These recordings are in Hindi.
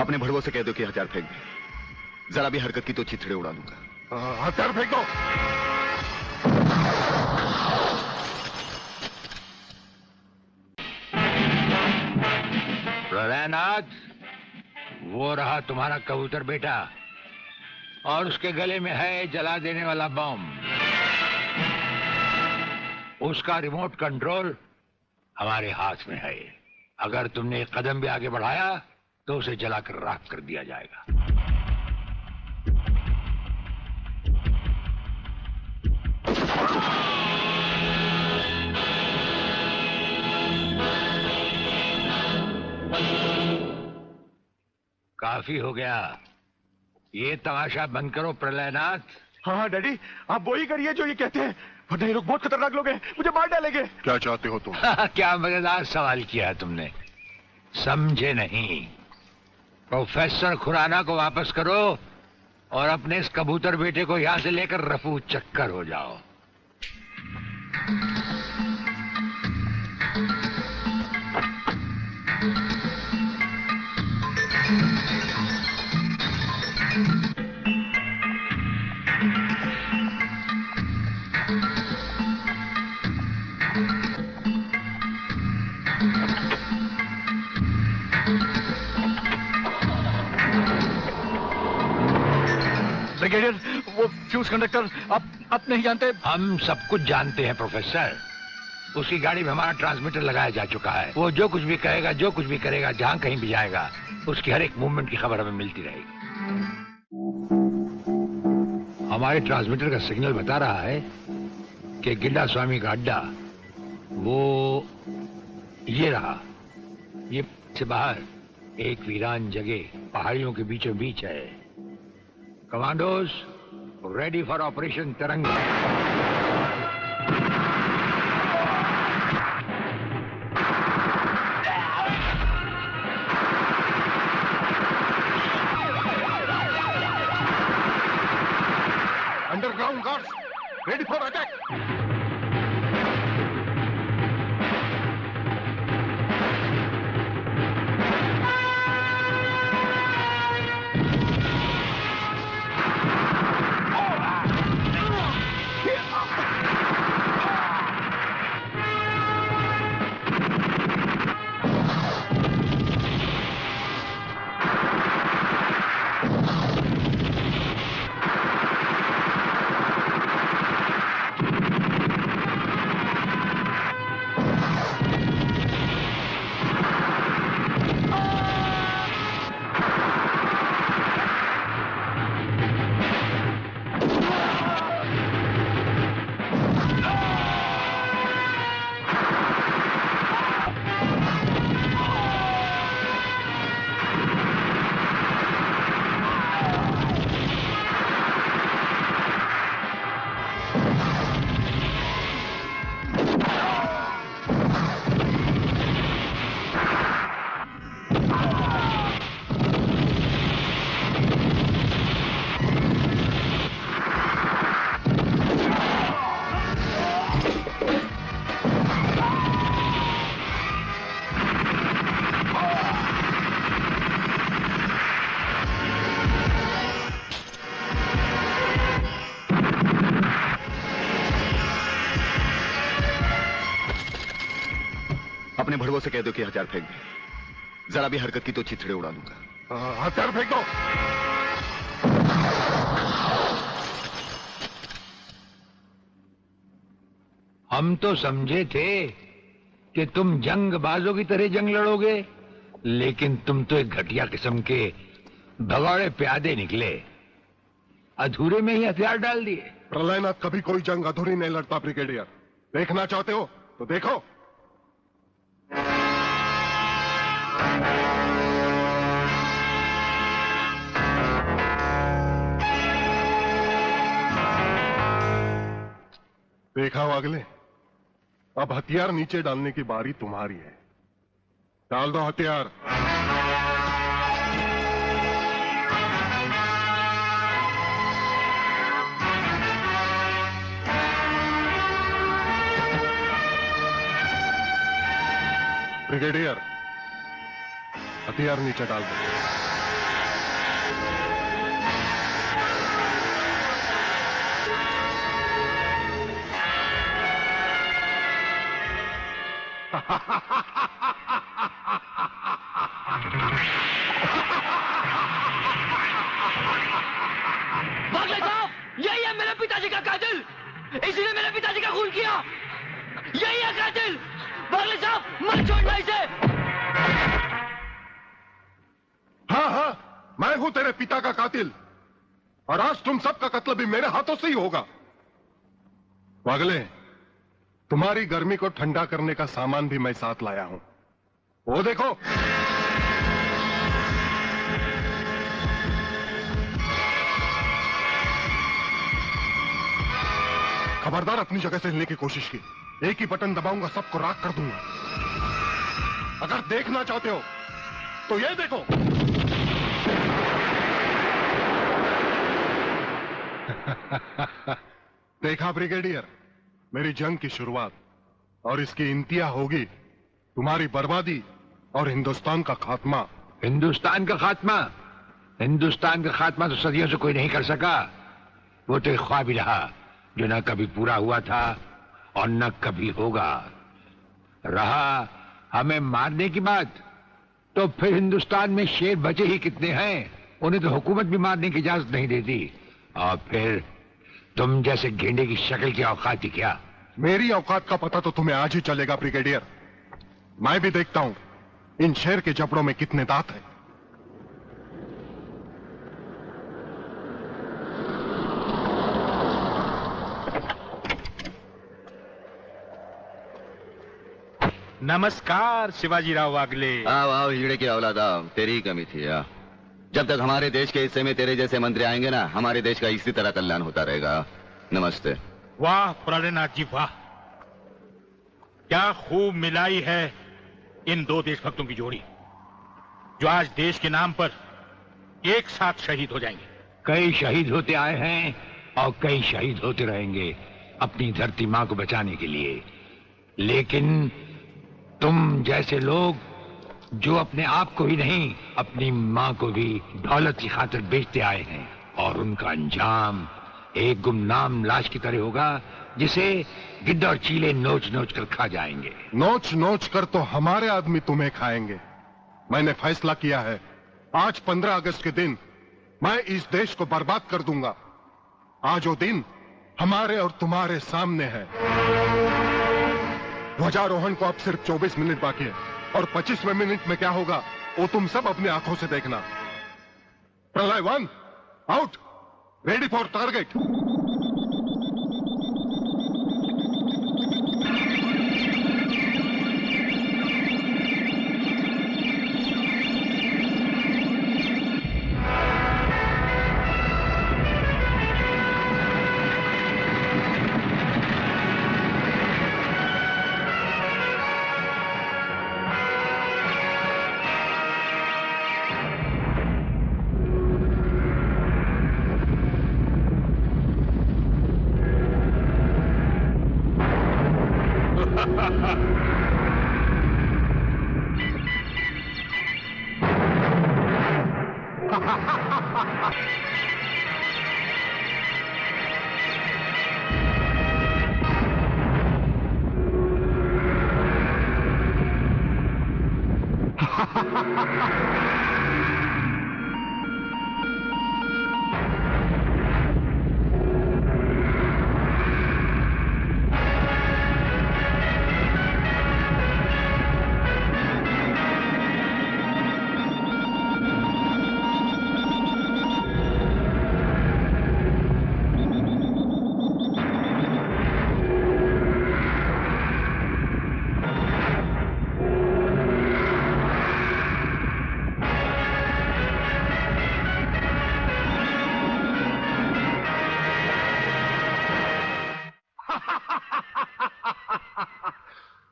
अपने भड़वों से कह दो कि हथियार फेंक दे। जरा भी हरकत की तो चिथड़े उड़ा दूंगा। हथियार फेंक दो। प्रलयनाथ, वो रहा तुम्हारा कबूतर बेटा, और उसके गले में है जला देने वाला बम। उसका रिमोट कंट्रोल हमारे हाथ में है। अगर तुमने एक कदम भी आगे बढ़ाया तो उसे जलाकर राख कर दिया जाएगा। काफी हो गया, ये तमाशा बंद करो प्रलयनाथ। हाँ डैडी, आप वो ही करिए जो ये कहते हैं, वरना ये लोग बहुत खतरनाक लोग हैं, मुझे मार डालेंगे। क्या चाहते हो तुम? क्या मजेदार सवाल किया है तुमने, समझे नहीं। प्रोफेसर खुराना को वापस करो और अपने इस कबूतर बेटे को यहां से लेकर रफू चक्कर हो जाओ। ब्रिगेडियर, वो फ्यूज कंडक्टर आप नहीं जानते? हम सब कुछ जानते हैं प्रोफेसर। उसकी गाड़ी में हमारा ट्रांसमीटर लगाया जा चुका है। वो जो कुछ भी कहेगा, जो कुछ भी करेगा, जहां कहीं भी जाएगा, उसकी हर एक मूवमेंट की खबर हमें मिलती रहेगी। हमारे ट्रांसमीटर का सिग्नल बता रहा है कि गिड्डा स्वामी का अड्डा वो ये रहा। ये से बाहर एक वीरान जगह पहाड़ियों के बीचों बीच है। कमांडोज रेडी फॉर ऑपरेशन तिरंगा। Underground guards ready for attack. अपने भड़वों से कह दो कि हथियार फेंक दे। जरा भी हरकत की तो चिथड़े उड़ा दूंगा। हथियार फेंक दो। हम तो समझे थे कि तुम जंगबाजों की तरह जंग लड़ोगे, लेकिन तुम तो एक घटिया किस्म के भगौड़े प्यादे निकले। अधूरे में ही हथियार डाल दिए। प्रलयनाथ कभी कोई जंग अधूरी नहीं लड़ता ब्रिगेडियर। देखना चाहते हो तो देखो। देखा वागले, अब हथियार नीचे डालने की बारी तुम्हारी है। डाल दो हथियार। ब्रिगेडियर, हथियार नीचे डाल दो। बागले साहब, यही है मेरे पिताजी का कातिल, इसीने मेरे पिताजी का खून किया। यही है कातिल। बागले साहब, मत छोड़ना इसे। हाँ हाँ, मैं हूं तेरे पिता का कातिल, और आज तुम सबका कत्ल भी मेरे हाथों से ही होगा। वागले, तुम्हारी गर्मी को ठंडा करने का सामान भी मैं साथ लाया हूं। वो देखो। खबरदार अपनी जगह से हिलने की कोशिश की। एक ही बटन दबाऊंगा, सबको राख कर दूंगा। अगर देखना चाहते हो तो ये देखो। देखा ब्रिगेडियर, मेरी जंग की शुरुआत, और इसकी इंतहा होगी तुम्हारी बर्बादी और हिंदुस्तान का खात्मा। हिंदुस्तान का खात्मा? हिंदुस्तान का खात्मा तो सदियों से कोई नहीं कर सका। वो तो एक ख्वाब ही रहा जो न कभी पूरा हुआ था और न कभी होगा। रहा हमें मारने की बात, तो फिर हिंदुस्तान में शेर बचे ही कितने हैं, उन्हें तो हुकूमत भी मारने की इजाजत नहीं देती। और फिर तुम जैसे गेंडे की शक्ल की औकात ही क्या? मेरी औकात का पता तो तुम्हें आज ही चलेगा ब्रिगेडियर। मैं भी देखता हूं इन शेर के जबड़ों में कितने दांत हैं। नमस्कार शिवाजीराव वागले। आओ आओ, हीरे की औलाद आओ, तेरी ही कमी थी यार। जब तक हमारे देश के हिस्से में तेरे जैसे मंत्री आएंगे ना, हमारे देश का इसी तरह कल्याण होता रहेगा। नमस्ते। वाह प्राणनाथ जी वाह, क्या खूब मिलाई है इन दो देशभक्तों की जोड़ी, जो आज देश के नाम पर एक साथ शहीद हो जाएंगे। कई शहीद होते आए हैं और कई शहीद होते रहेंगे अपनी धरती मां को बचाने के लिए। लेकिन तुम जैसे लोग जो अपने आप को ही नहीं, अपनी मां को भी दौलत की खातिर बेचते आए हैं, और उनका अंजाम एक गुमनाम लाश की तरह होगा जिसे गिद्ध और चीले नोच नोच कर खा जाएंगे। नोच नोच कर तो हमारे आदमी तुम्हें खाएंगे। मैंने फैसला किया है, आज 15 अगस्त के दिन मैं इस देश को बर्बाद कर दूंगा। आज वो दिन हमारे और तुम्हारे सामने है। ध्वजारोहण को अब सिर्फ 24 मिनट बाकी है, और 25वें मिनट में क्या होगा वो तुम सब अपनी आंखों से देखना। प्रलय 1 आउट, रेडी फॉर टारगेट।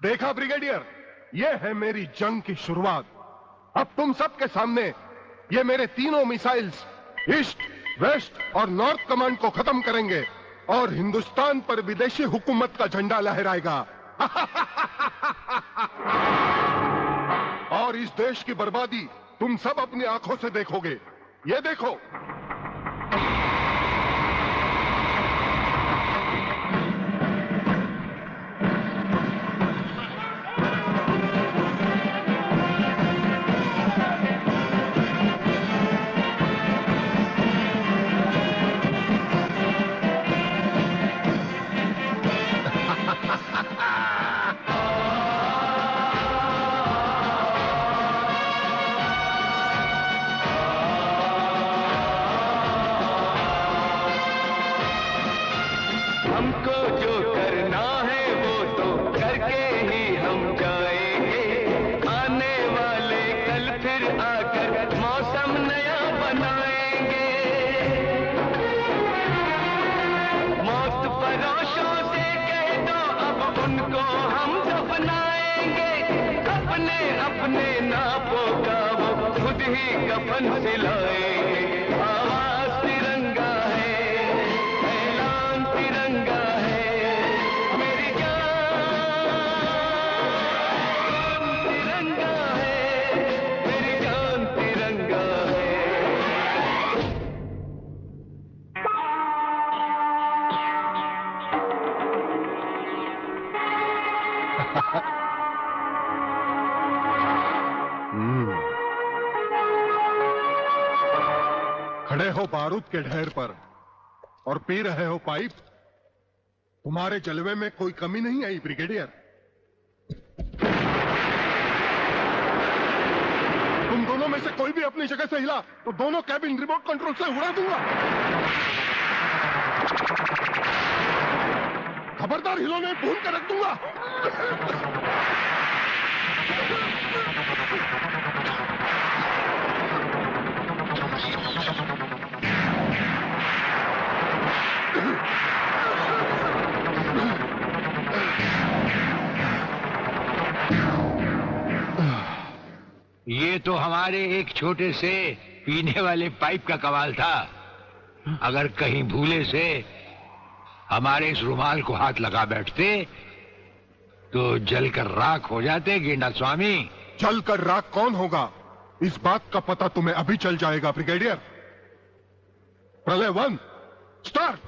देखा ब्रिगेडियर, ये है मेरी जंग की शुरुआत। अब तुम सबके सामने ये मेरे तीनों मिसाइल्स ईस्ट, वेस्ट और नॉर्थ कमांड को खत्म करेंगे, और हिंदुस्तान पर विदेशी हुकूमत का झंडा लहराएगा। और इस देश की बर्बादी तुम सब अपनी आंखों से देखोगे। ये देखो। हमको जो करना है वो तो करके ही हम जाएंगे। आने वाले कल फिर आकर मौसम नया बनाएंगे। मौत परोशों से कह दो अब उनको हम दफनाएंगे। अपने अपने नापों का वो खुद ही कफन सिलाएंगे। आवाज तिरंगा है, ऐलान तिरंगा है, मेरी जान तिरंगा है, मेरी जान तिरंगा है। खड़े हो बारूद के ढेर पर और पी रहे हो पाइप। तुम्हारे जलवे में कोई कमी नहीं आई ब्रिगेडियर। तुम दोनों में से कोई भी अपनी जगह से हिला तो दोनों कैबिन रिमोट कंट्रोल से उड़ा दूंगा। खबरदार हिलोने भून कर रख दूंगा। ये तो हमारे एक छोटे से पीने वाले पाइप का कमाल था। अगर कहीं भूले से हमारे इस रुमाल को हाथ लगा बैठते तो जलकर राख हो जाते गेंडा स्वामी। जलकर राख कौन होगा इस बात का पता तुम्हें अभी चल जाएगा ब्रिगेडियर। प्रलय 1 स्टार्ट।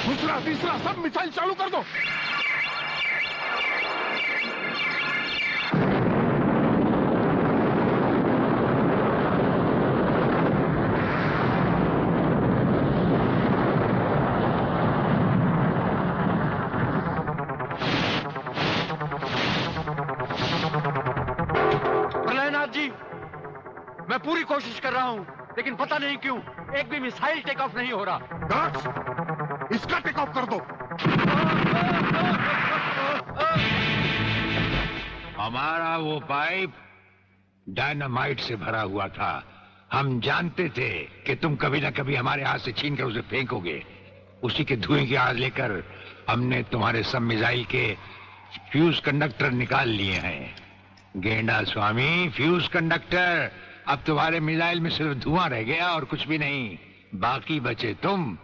दूसरा तीसरा सब मिसाइल चालू कर दो। प्रलयनाथ जी, मैं पूरी कोशिश कर रहा हूं, लेकिन पता नहीं क्यों एक भी मिसाइल टेक ऑफ नहीं हो रहा। गार्ड्स, इसका टेक ऑफ कर दो। हमारा वो पाइप डायनामाइट से भरा हुआ था। हम जानते थे कि तुम कभी ना कभी हमारे हाथ से छीन कर उसे फेंकोगे। उसी के धुएं की आग लेकर हमने तुम्हारे सब मिसाइल के फ्यूज कंडक्टर निकाल लिए हैं। गेंडा स्वामी, फ्यूज कंडक्टर, अब तुम्हारे मिसाइल में सिर्फ धुआं रह गया और कुछ भी नहीं। बाकी बचे तुम।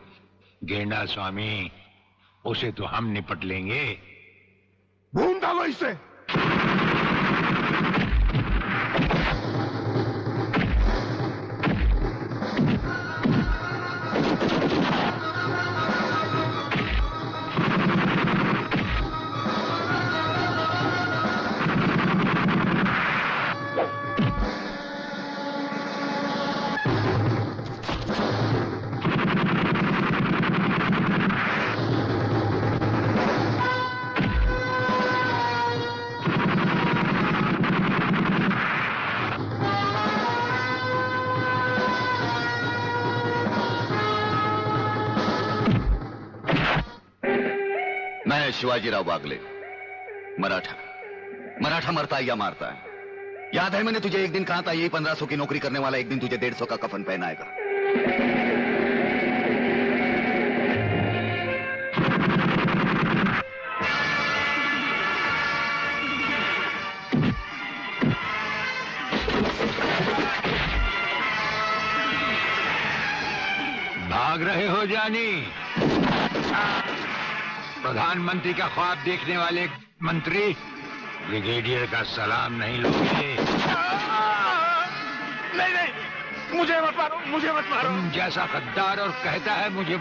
गेंडा स्वामी, उसे तो हम निपट लेंगे। भून डालो इसे। मैं शिवाजीराव बागले, मराठा। मराठा मरता है या मारता है? याद है मैंने तुझे एक दिन कहा था, यही 1500 की नौकरी करने वाला एक दिन तुझे 150 का कफन पहनाएगा। भाग रहे हो जानी? प्रधानमंत्री का ख्वाब देखने वाले मंत्री ब्रिगेडियर का सलाम नहीं लोगे? नहीं, मुझे मत मारो, मुझे मत मारो। तुम जैसा गद्दार और कहता है मुझे